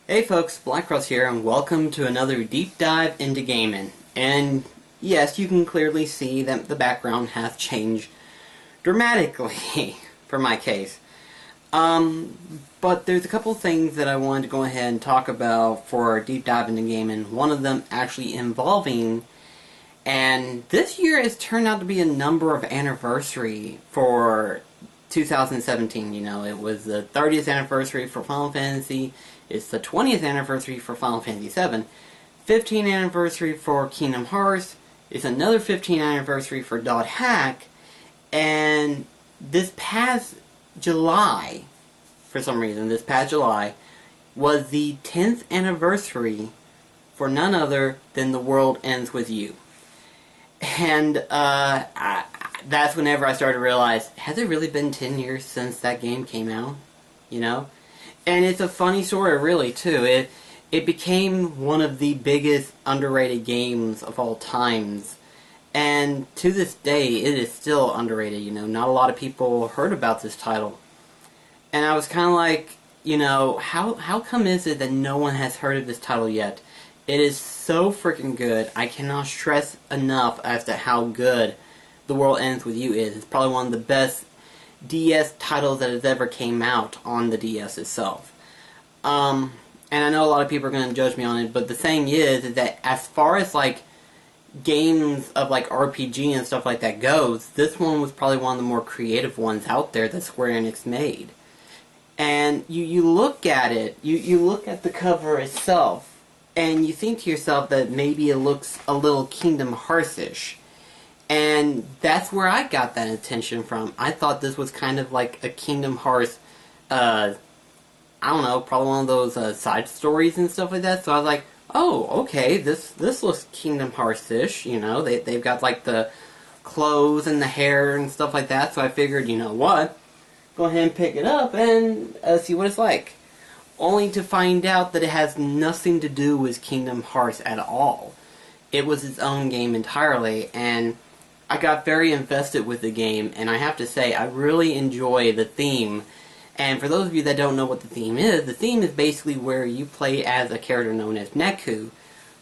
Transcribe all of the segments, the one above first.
Hey folks, BlackCross here, and welcome to another deep dive into gaming. And yes, you can clearly see that the background has changed dramatically for my case. But there's a couple things that I wanted to go ahead and talk about for a deep dive into gaming. One of them actually involving, and this year has turned out to be a number of anniversary for 2017. You know, it was the 30th anniversary for Final Fantasy. It's the 20th anniversary for Final Fantasy VII, 15th anniversary for Kingdom Hearts, it's another 15th anniversary for .hack, and this past July, for some reason, this past July, was the 10th anniversary for none other than The World Ends With You. And that's whenever I started to realize, has it really been 10 years since that game came out? You know? And it's a funny story, really, too. It became one of the biggest underrated games of all times. And to this day, it is still underrated, you know. Not a lot of people heard about this title. And I was kind of like, you know, how come is it that no one has heard of this title yet? It is so freaking good. I cannot stress enough as to how good The World Ends With You is. It's probably one of the best DS titles that has ever came out on the DS itself. And I know a lot of people are going to judge me on it, but the thing is that as far as like games of like RPG and stuff like that goes, this one was probably one of the more creative ones out there that Square Enix made. And you look at it, you look at the cover itself, and you think to yourself that maybe it looks a little Kingdom Hearts-ish. And that's where I got that attention from. I thought this was kind of like a Kingdom Hearts, I don't know, probably one of those side stories and stuff like that. So I was like, oh, okay, this looks Kingdom Hearts-ish, you know. They've got like the clothes and the hair and stuff like that. So I figured, you know what, go ahead and pick it up and see what it's like. Only to find out that it has nothing to do with Kingdom Hearts at all. It was its own game entirely, and I got very invested with the game, and I have to say, I really enjoy the theme. And for those of you that don't know what the theme is basically where you play as a character known as Neku,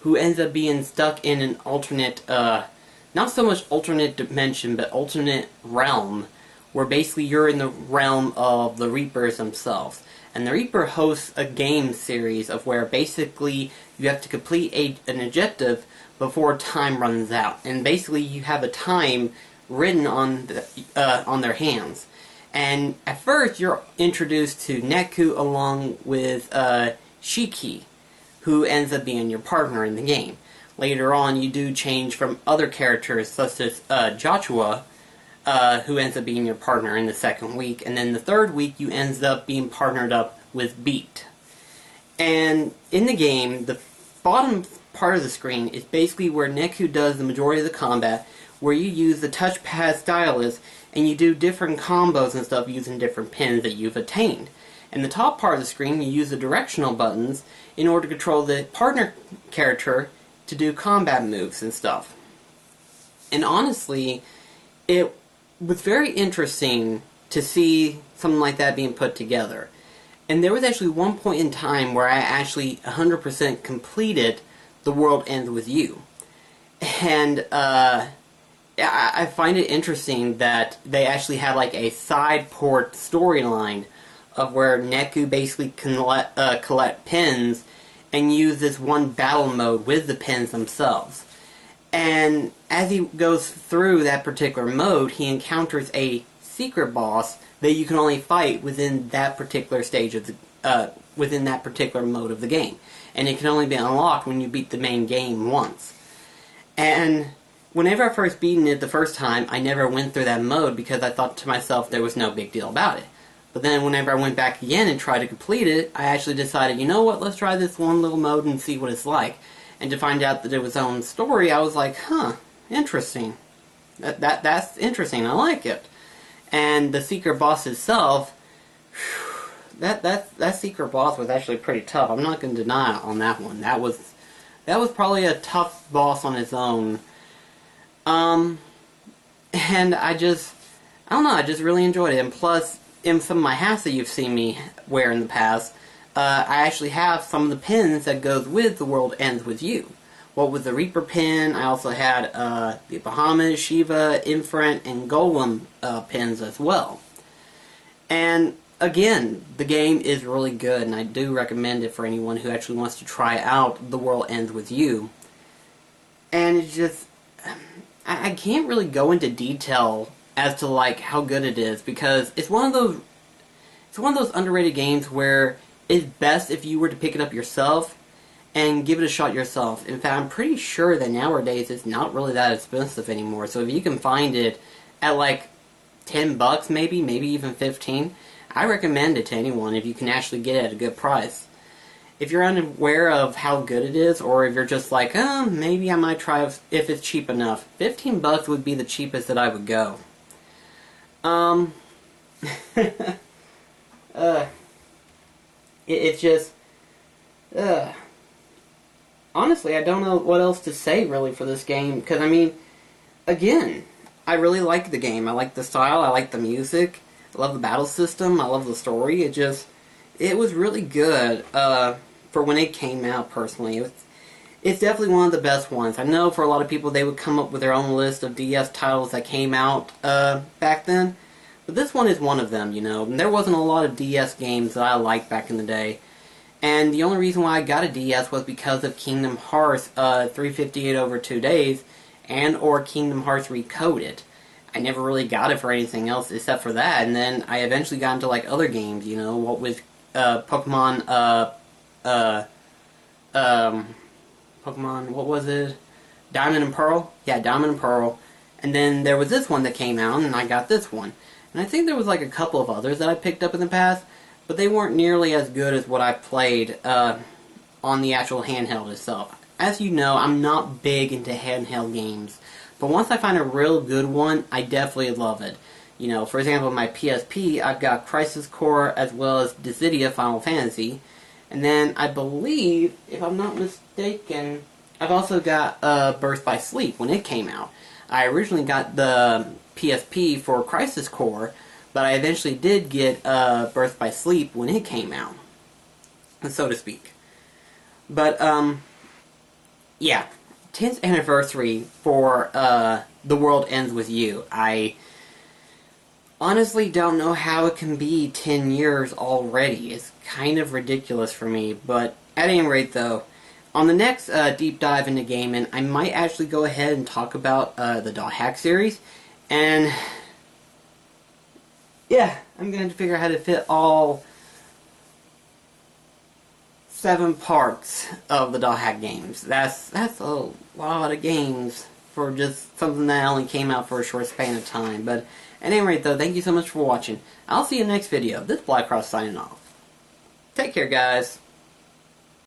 who ends up being stuck in an alternate, not so much alternate dimension, but alternate realm, where basically you're in the realm of the Reapers themselves. And the Reaper hosts a game series of where basically you have to complete an objective before time runs out, and basically you have a time written on their hands. And at first you're introduced to Neku along with Shiki, who ends up being your partner in the game. Later on you do change from other characters such as Joshua, who ends up being your partner in the second week, and then the third week you ends up being partnered up with Beat. And in the game, the bottom part of the screen is basically where Neku does the majority of the combat, where you use the touchpad stylus and you do different combos and stuff using different pins that you've attained. And the top part of the screen, you use the directional buttons in order to control the partner character to do combat moves and stuff. And honestly, it was very interesting to see something like that being put together. And there was actually one point in time where I actually 100% completed The World Ends With You. And I find it interesting that they actually had like a side port storyline of where Neku basically can collect pins and use this one battle mode with the pins themselves. And as he goes through that particular mode, he encounters a secret boss that you can only fight within that particular stage of the, within that particular mode of the game. And it can only be unlocked when you beat the main game once. And whenever I first beaten it the first time, I never went through that mode because I thought to myself there was no big deal about it. But then whenever I went back again and tried to complete it, I actually decided, you know what, let's try this one little mode and see what it's like. And to find out that it was its own story, I was like, huh, interesting. That's interesting. I like it. And the secret boss itself, that secret boss was actually pretty tough. I'm not going to deny it on that one. That was probably a tough boss on its own. And I don't know, I just really enjoyed it. And plus, in some of my hats that you've seen me wear in the past, I actually have some of the pins that goes with The World Ends With You. What with the Reaper pin, I also had the Bahamut, Shiva, Infront, and Golem pins as well. And again, the game is really good, and I do recommend it for anyone who actually wants to try out The World Ends With You. And it's just, I can't really go into detail as to like how good it is, because it's one of those underrated games where it's best if you were to pick it up yourself and give it a shot yourself. In fact, I'm pretty sure that nowadays it's not really that expensive anymore. So if you can find it at like $10 maybe even 15, I recommend it to anyone if you can actually get it at a good price. If you're unaware of how good it is, or if you're just like, maybe I might try if it's cheap enough, $15 would be the cheapest that I would go. It's just, honestly, I don't know what else to say really for this game, because I mean, again, I really like the game. I like the style, I like the music, I love the battle system, I love the story. It was really good for when it came out, personally. It's definitely one of the best ones. I know for a lot of people they would come up with their own list of DS titles that came out back then, but this one is one of them, you know. And there wasn't a lot of DS games that I liked back in the day. And the only reason why I got a DS was because of Kingdom Hearts 358 over 2 days, and or Kingdom Hearts Recoded. I never really got it for anything else except for that, and then I eventually got into like other games, you know, what with Pokemon, Pokemon, what was it? Diamond and Pearl? Yeah, Diamond and Pearl. And then there was this one that came out, and I got this one. And I think there was like a couple of others that I picked up in the past, but they weren't nearly as good as what I played on the actual handheld itself. As you know, I'm not big into handheld games, but once I find a real good one, I definitely love it. You know, for example, my PSP, I've got Crisis Core as well as Dissidia Final Fantasy, and then I believe, if I'm not mistaken, I've also got Birth by Sleep when it came out. I originally got the PSP for Crisis Core, but I eventually did get Birth by Sleep when it came out, so to speak. But, yeah, 10th anniversary for The World Ends With You. I honestly don't know how it can be 10 years already. It's kind of ridiculous for me, but at any rate, though, on the next deep dive into gaming, I might actually go ahead and talk about the .hack series, and yeah, I'm going to figure out how to fit all 7 parts of the .hack games. That's a lot of games for just something that only came out for a short span of time. But at any rate, though, thank you so much for watching. I'll see you in the next video. This is BlackCross signing off. Take care, guys.